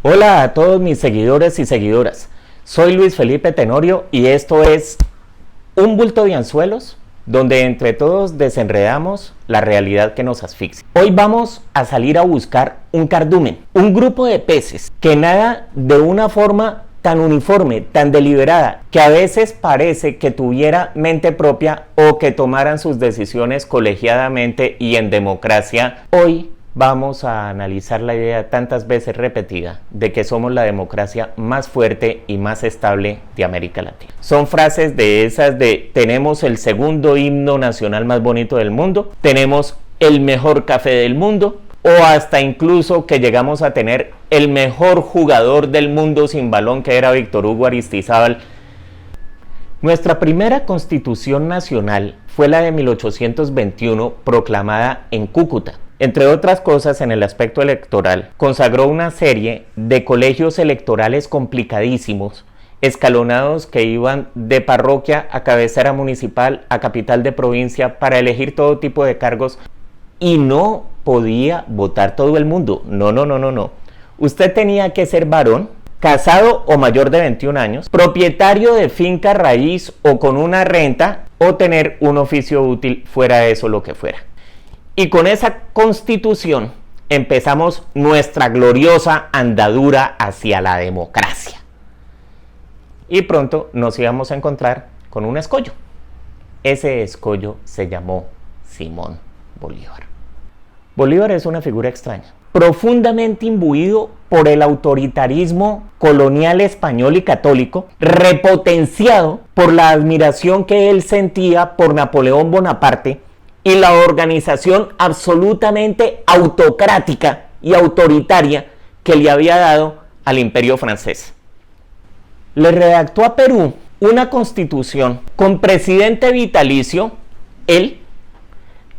Hola a todos mis seguidores y seguidoras. Soy Luis Felipe Tenorio y esto es Un bulto de anzuelos, donde entre todos desenredamos la realidad que nos asfixia. Hoy vamos a salir a buscar un cardumen, un grupo de peces que nada de una forma tan uniforme, tan deliberada, que a veces parece que tuviera mente propia o que tomaran sus decisiones colegiadamente y en democracia. Hoy vamos a analizar la idea tantas veces repetida de que somos la democracia más fuerte y más estable de América Latina. Son frases de esas de tenemos el segundo himno nacional más bonito del mundo, tenemos el mejor café del mundo, o hasta incluso que llegamos a tener el mejor jugador del mundo sin balón, que era Víctor Hugo Aristizábal. Nuestra primera constitución nacional fue la de 1821, proclamada en Cúcuta. Entre otras cosas, en el aspecto electoral, consagró una serie de colegios electorales complicadísimos, escalonados, que iban de parroquia a cabecera municipal a capital de provincia para elegir todo tipo de cargos, y no podía votar todo el mundo. No. Usted tenía que ser varón, casado o mayor de 21 años, propietario de finca raíz o con una renta, o tener un oficio útil, fuera de eso lo que fuera. Y con esa constitución empezamos nuestra gloriosa andadura hacia la democracia. Y pronto nos íbamos a encontrar con un escollo. Ese escollo se llamó Simón Bolívar. Bolívar es una figura extraña, profundamente imbuido por el autoritarismo colonial español y católico, repotenciado por la admiración que él sentía por Napoleón Bonaparte y la organización absolutamente autocrática y autoritaria que le había dado al Imperio francés. Le redactó a Perú una constitución con presidente vitalicio, él,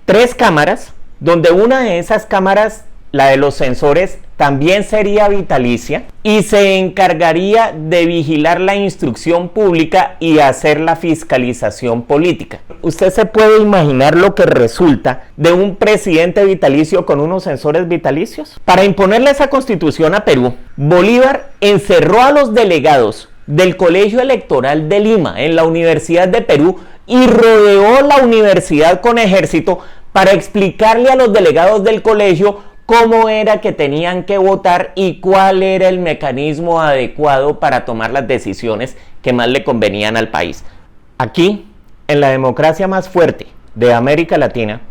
3 cámaras, donde una de esas cámaras, la de los censores, también sería vitalicia y se encargaría de vigilar la instrucción pública y hacer la fiscalización política. Usted se puede imaginar lo que resulta de un presidente vitalicio con unos censores vitalicios. Para imponerle esa constitución a Perú, Bolívar encerró a los delegados del Colegio Electoral de Lima en la Universidad de Perú y rodeó la universidad con ejército para explicarle a los delegados del colegio cómo era que tenían que votar y cuál era el mecanismo adecuado para tomar las decisiones que más le convenían al país. Aquí, en la democracia más fuerte de América Latina,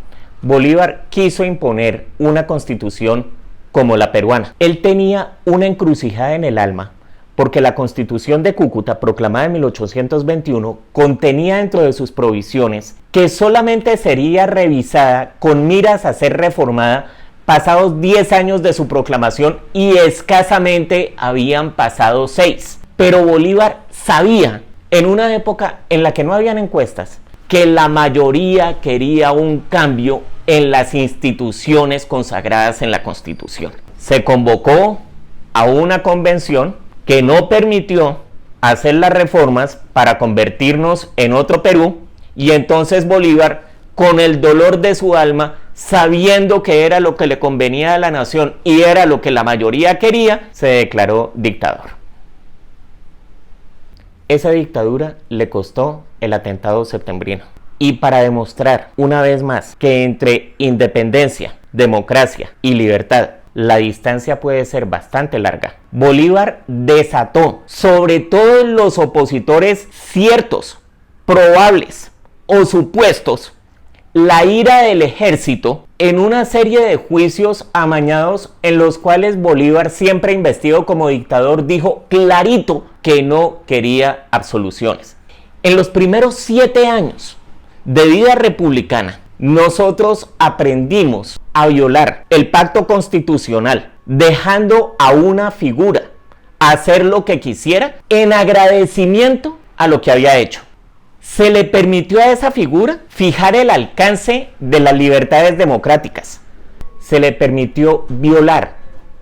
Bolívar quiso imponer una constitución como la peruana. Él tenía una encrucijada en el alma, porque la Constitución de Cúcuta, proclamada en 1821, contenía dentro de sus provisiones que solamente sería revisada con miras a ser reformada pasados 10 años de su proclamación, y escasamente habían pasado 6. Pero Bolívar sabía, en una época en la que no habían encuestas, que la mayoría quería un cambio en las instituciones consagradas en la Constitución. Se convocó a una convención que no permitió hacer las reformas para convertirnos en otro Perú, y entonces Bolívar, con el dolor de su alma, sabiendo que era lo que le convenía a la nación y era lo que la mayoría quería, se declaró dictador. Esa dictadura le costó el atentado septembrino. Y para demostrar una vez más que entre independencia, democracia y libertad la distancia puede ser bastante larga, Bolívar desató sobre todos los opositores ciertos, probables o supuestos la ira del ejército en una serie de juicios amañados, en los cuales Bolívar, siempre investido como dictador, dijo clarito que no quería absoluciones. En los primeros 7 años de vida republicana, nosotros aprendimos a violar el pacto constitucional, dejando a una figura hacer lo que quisiera en agradecimiento a lo que había hecho. Se le permitió a esa figura fijar el alcance de las libertades democráticas. Se le permitió violar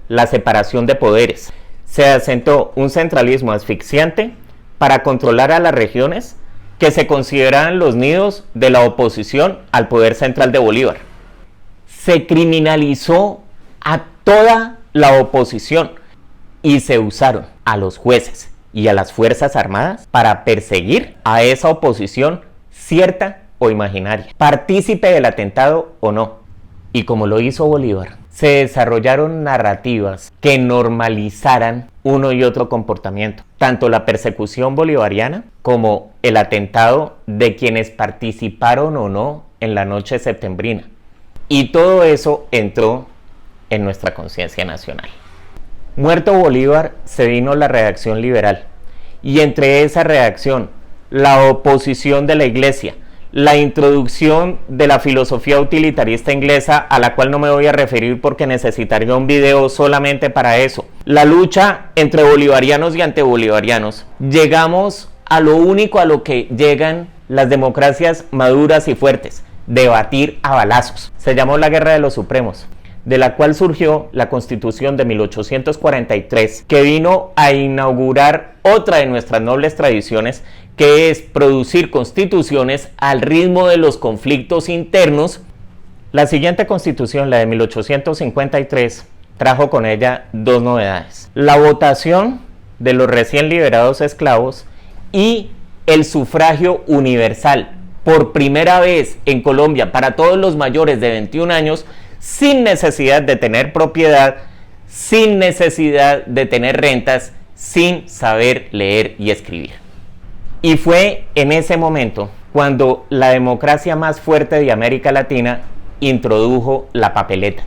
la separación de poderes. Se asentó un centralismo asfixiante para controlar a las regiones que se consideraban los nidos de la oposición al poder central de Bolívar. Se criminalizó a toda la oposición. y se usaron a los jueces y a las Fuerzas Armadas para perseguir a esa oposición cierta o imaginaria, partícipe del atentado o no. Y como lo hizo Bolívar, se desarrollaron narrativas que normalizaran uno y otro comportamiento, tanto la persecución bolivariana como el atentado de quienes participaron o no en la noche septembrina. Y todo eso entró en nuestra conciencia nacional. Muerto Bolívar, se vino la reacción liberal, y entre esa reacción, la oposición de la Iglesia, la introducción de la filosofía utilitarista inglesa, a la cual no me voy a referir porque necesitaría un video solamente para eso, la lucha entre bolivarianos y antebolivarianos. Llegamos a lo único a lo que llegan las democracias maduras y fuertes: debatir a balazos. Se llamó la Guerra de los Supremos, de la cual surgió la Constitución de 1843, que vino a inaugurar otra de nuestras nobles tradiciones, que es producir constituciones al ritmo de los conflictos internos. La siguiente constitución, la de 1853, trajo con ella dos novedades: la votación de los recién liberados esclavos y el sufragio universal, por primera vez en Colombia, para todos los mayores de 21 años, sin necesidad de tener propiedad, sin necesidad de tener rentas, sin saber leer y escribir. Y fue en ese momento cuando la democracia más fuerte de América Latina introdujo la papeleta,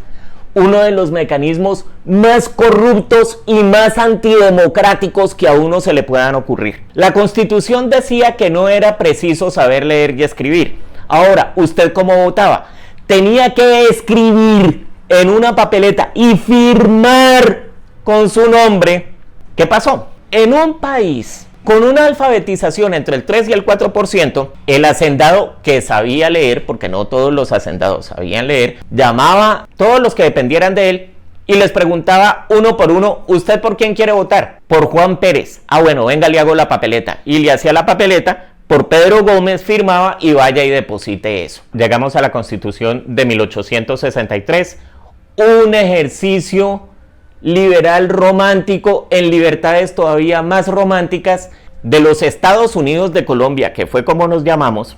uno de los mecanismos más corruptos y más antidemocráticos que a uno se le puedan ocurrir. La Constitución decía que no era preciso saber leer y escribir. Ahora, ¿usted cómo votaba? Tenía que escribir en una papeleta y firmar con su nombre. ¿Qué pasó? En un país con una alfabetización entre el 3 y el 4%, el hacendado que sabía leer, porque no todos los hacendados sabían leer, llamaba a todos los que dependieran de él y les preguntaba uno por uno: ¿usted por quién quiere votar? Por Juan Pérez. Ah, bueno, venga, le hago la papeleta. Y le hacía la papeleta. Por Pedro Gómez, firmaba y vaya y deposite eso. Llegamos a la Constitución de 1863, un ejercicio liberal romántico en libertades todavía más románticas de los Estados Unidos de Colombia, que fue como nos llamamos,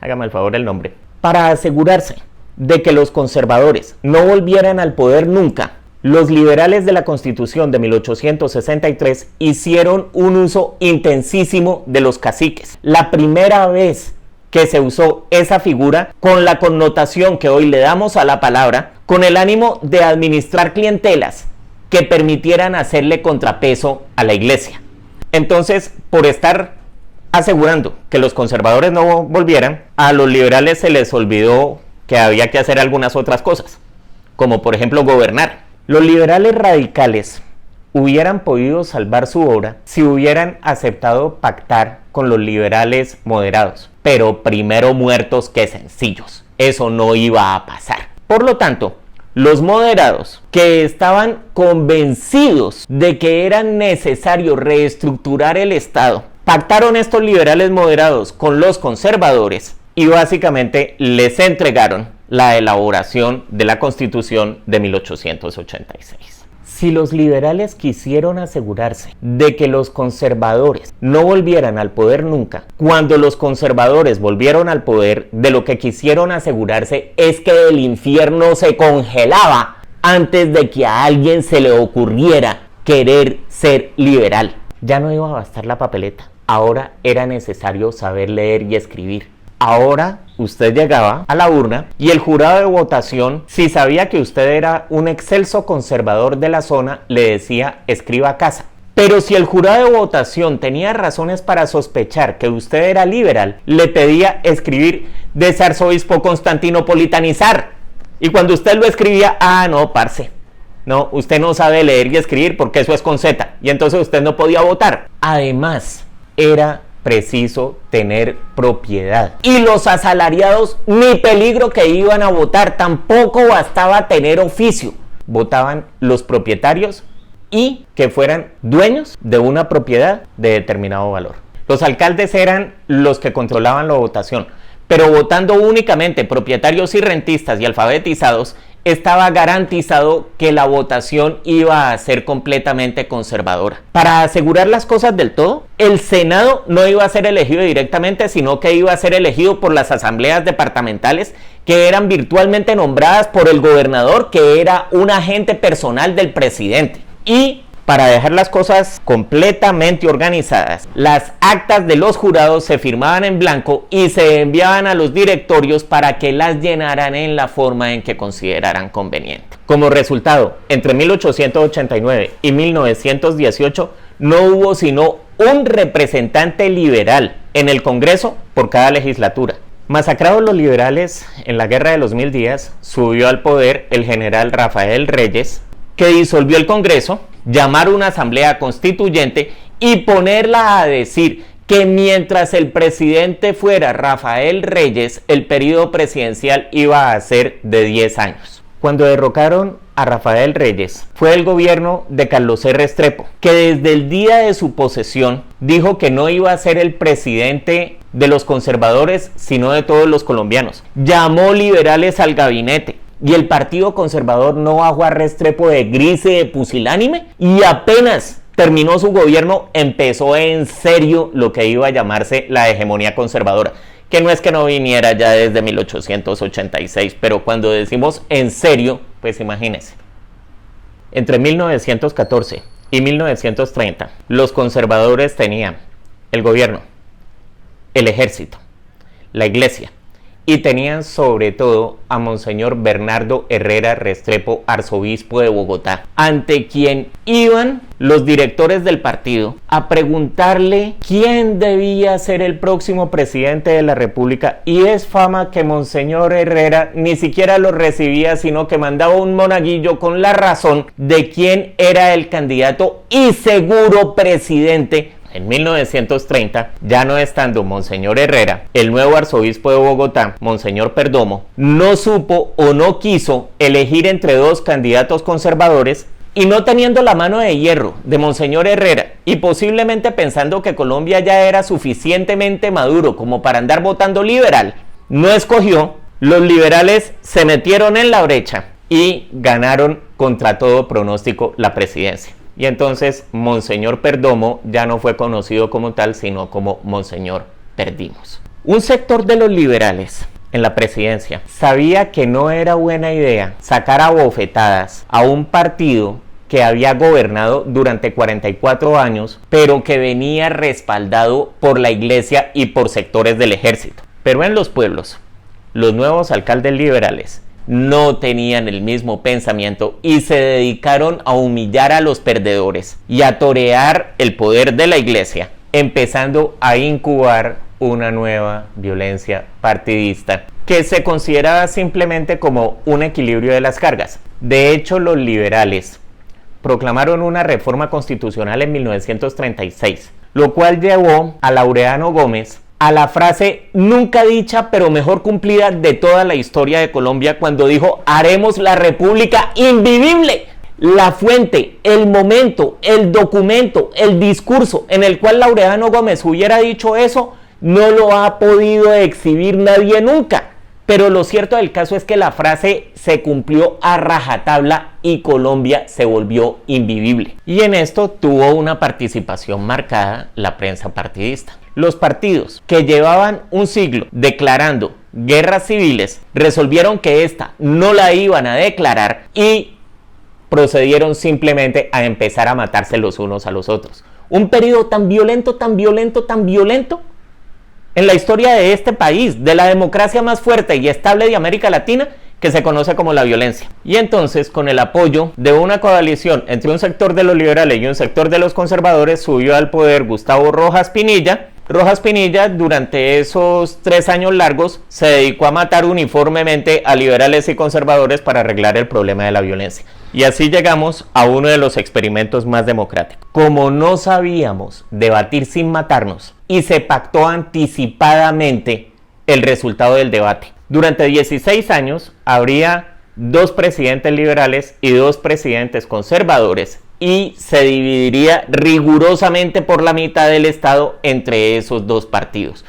hágame el favor el nombre, para asegurarse de que los conservadores no volvieran al poder nunca. Los liberales de la Constitución de 1863 hicieron un uso intensísimo de los caciques. La primera vez que se usó esa figura con la connotación que hoy le damos a la palabra, con el ánimo de administrar clientelas que permitieran hacerle contrapeso a la Iglesia. Entonces, por estar asegurando que los conservadores no volvieran, a los liberales se les olvidó que había que hacer algunas otras cosas, como por ejemplo gobernar. Los liberales radicales hubieran podido salvar su obra si hubieran aceptado pactar con los liberales moderados, pero primero muertos que sencillos. Eso no iba a pasar. Por lo tanto, los moderados, que estaban convencidos de que era necesario reestructurar el Estado, pactaron estos liberales moderados con los conservadores y básicamente les entregaron la elaboración de la Constitución de 1886. Si los liberales quisieron asegurarse de que los conservadores no volvieran al poder nunca, cuando los conservadores volvieron al poder, de lo que quisieron asegurarse es que el infierno se congelaba antes de que a alguien se le ocurriera querer ser liberal. Ya no iba a bastar la papeleta, ahora era necesario saber leer y escribir. Ahora usted llegaba a la urna y el jurado de votación, si sabía que usted era un excelso conservador de la zona, le decía: escriba casa. Pero si el jurado de votación tenía razones para sospechar que usted era liberal, le pedía escribir: desarzobispo constantinopolitanizar. Y cuando usted lo escribía: ah, no, parce, no, usted no sabe leer y escribir porque eso es con Z. Y entonces usted no podía votar. Además, era preciso tener propiedad. Y los asalariados, ni peligro que iban a votar, tampoco bastaba tener oficio. Votaban los propietarios y que fueran dueños de una propiedad de determinado valor. Los alcaldes eran los que controlaban la votación, pero votando únicamente propietarios y rentistas y alfabetizados, estaba garantizado que la votación iba a ser completamente conservadora. Para asegurar las cosas del todo, el Senado no iba a ser elegido directamente, sino que iba a ser elegido por las asambleas departamentales, que eran virtualmente nombradas por el gobernador, que era un agente personal del presidente. Y para dejar las cosas completamente organizadas, las actas de los jurados se firmaban en blanco y se enviaban a los directorios para que las llenaran en la forma en que consideraran conveniente. Como resultado, entre 1889 y 1918 no hubo sino un representante liberal en el Congreso por cada legislatura. Masacrados los liberales en la Guerra de los 1000 días, subió al poder el general Rafael Reyes, que disolvió el Congreso, llamar una asamblea constituyente y ponerla a decir que mientras el presidente fuera Rafael Reyes, el periodo presidencial iba a ser de 10 años. Cuando derrocaron a Rafael Reyes, fue el gobierno de Carlos C. Restrepo, que desde el día de su posesión dijo que no iba a ser el presidente de los conservadores, sino de todos los colombianos. Llamó liberales al gabinete. Y el Partido Conservador no bajó a Restrepo de gris y de pusilánime, y apenas terminó su gobierno empezó en serio lo que iba a llamarse la hegemonía conservadora, que no es que no viniera ya desde 1886, pero cuando decimos en serio, pues imagínense. Entre 1914 y 1930, los conservadores tenían el gobierno, el ejército, la iglesia, y tenían sobre todo a Monseñor Bernardo Herrera Restrepo, arzobispo de Bogotá, ante quien iban los directores del partido a preguntarle quién debía ser el próximo presidente de la República, y es fama que Monseñor Herrera ni siquiera lo recibía, sino que mandaba un monaguillo con la razón de quién era el candidato y seguro presidente. En 1930, ya no estando Monseñor Herrera, el nuevo arzobispo de Bogotá, Monseñor Perdomo, no supo o no quiso elegir entre dos candidatos conservadores, y no teniendo la mano de hierro de Monseñor Herrera y posiblemente pensando que Colombia ya era suficientemente maduro como para andar votando liberal, no escogió. Los liberales se metieron en la brecha y ganaron contra todo pronóstico la presidencia. Y entonces Monseñor Perdomo ya no fue conocido como tal, sino como Monseñor Perdimos. Un sector de los liberales en la presidencia sabía que no era buena idea sacar a bofetadas a un partido que había gobernado durante 44 años, pero que venía respaldado por la iglesia y por sectores del ejército. Pero en los pueblos, los nuevos alcaldes liberales no tenían el mismo pensamiento y se dedicaron a humillar a los perdedores y a torear el poder de la iglesia, empezando a incubar una nueva violencia partidista que se consideraba simplemente como un equilibrio de las cargas. De hecho, los liberales proclamaron una reforma constitucional en 1936, lo cual llevó a Laureano Gómez a la frase nunca dicha pero mejor cumplida de toda la historia de Colombia, cuando dijo: haremos la república invivible. La fuente, el momento, el documento, el discurso en el cual Laureano Gómez hubiera dicho eso no lo ha podido exhibir nadie nunca. Pero lo cierto del caso es que la frase se cumplió a rajatabla y Colombia se volvió invivible. Y en esto tuvo una participación marcada la prensa partidista. Los partidos que llevaban un siglo declarando guerras civiles resolvieron que esta no la iban a declarar y procedieron simplemente a empezar a matarse los unos a los otros. Un periodo tan violento, tan violento, tan violento en la historia de este país, de la democracia más fuerte y estable de América Latina, que se conoce como la violencia. Y entonces, con el apoyo de una coalición entre un sector de los liberales y un sector de los conservadores, subió al poder Gustavo Rojas Pinilla. Rojas Pinilla, durante esos 3 años largos, se dedicó a matar uniformemente a liberales y conservadores para arreglar el problema de la violencia. Y así llegamos a uno de los experimentos más democráticos. Como no sabíamos debatir sin matarnos, y se pactó anticipadamente el resultado del debate. Durante 16 años habría 2 presidentes liberales y 2 presidentes conservadores, y se dividiría rigurosamente por la mitad del Estado entre esos 2 partidos.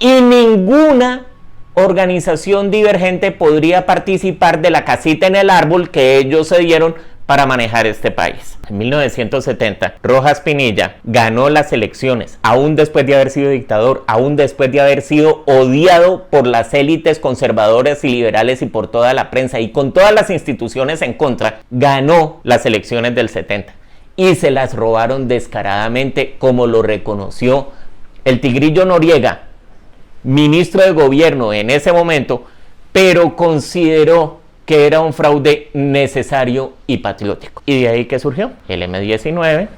Y ninguna organización divergente podría participar de la casita en el árbol que ellos se dieron para manejar este país. En 1970, Rojas Pinilla ganó las elecciones, aún después de haber sido dictador, aún después de haber sido odiado por las élites conservadoras y liberales y por toda la prensa y con todas las instituciones en contra, ganó las elecciones del 70 y se las robaron descaradamente, como lo reconoció el Tigrillo Noriega, ministro de gobierno en ese momento, pero consideró que era un fraude necesario y patriótico. Y de ahí que surgió el M-19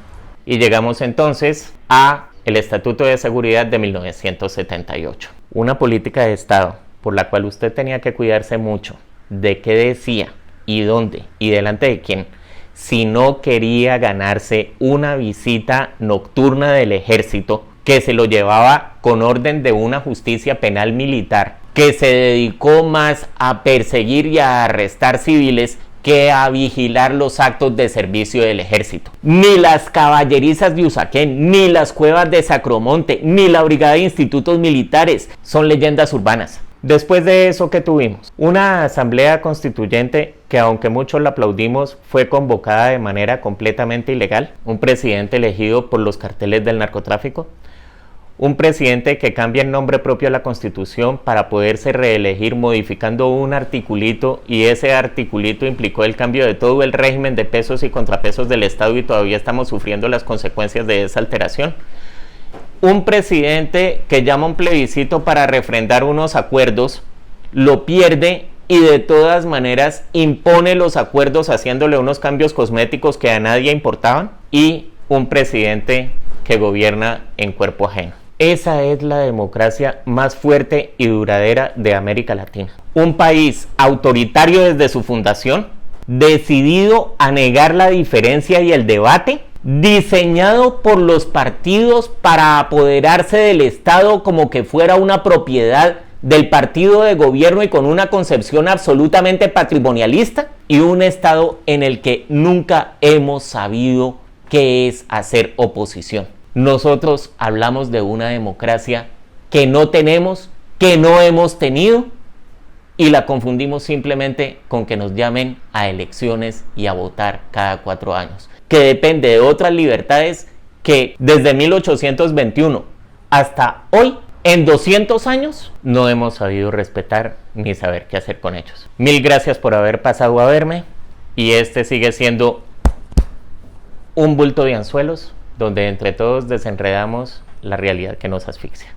y llegamos entonces a el Estatuto de Seguridad de 1978. Una política de Estado por la cual usted tenía que cuidarse mucho de qué decía y dónde y delante de quién, si no quería ganarse una visita nocturna del ejército que se lo llevaba con orden de una justicia penal militar que se dedicó más a perseguir y a arrestar civiles que a vigilar los actos de servicio del ejército. Ni las caballerizas de Usaquén, ni las cuevas de Sacromonte, ni la brigada de institutos militares son leyendas urbanas. Después de eso, ¿qué tuvimos? Una asamblea constituyente que, aunque muchos la aplaudimos, fue convocada de manera completamente ilegal. Un presidente elegido por los carteles del narcotráfico. Un presidente que cambia el nombre propio a la Constitución para poderse reelegir modificando un articulito, y ese articulito implicó el cambio de todo el régimen de pesos y contrapesos del Estado y todavía estamos sufriendo las consecuencias de esa alteración. Un presidente que llama un plebiscito para refrendar unos acuerdos, lo pierde y de todas maneras impone los acuerdos haciéndole unos cambios cosméticos que a nadie importaban. Y un presidente que gobierna en cuerpo ajeno. Esa es la democracia más fuerte y duradera de América Latina. Un país autoritario desde su fundación, decidido a negar la diferencia y el debate, diseñado por los partidos para apoderarse del Estado como que fuera una propiedad del partido de gobierno y con una concepción absolutamente patrimonialista, y un Estado en el que nunca hemos sabido qué es hacer oposición. Nosotros hablamos de una democracia que no tenemos, que no hemos tenido, y la confundimos simplemente con que nos llamen a elecciones y a votar cada 4 años, que depende de otras libertades que desde 1821 hasta hoy, en 200 años, no hemos sabido respetar ni saber qué hacer con ellos. Mil gracias por haber pasado a verme, y este sigue siendo un bulto de anzuelos donde entre todos desenredamos la realidad que nos asfixia.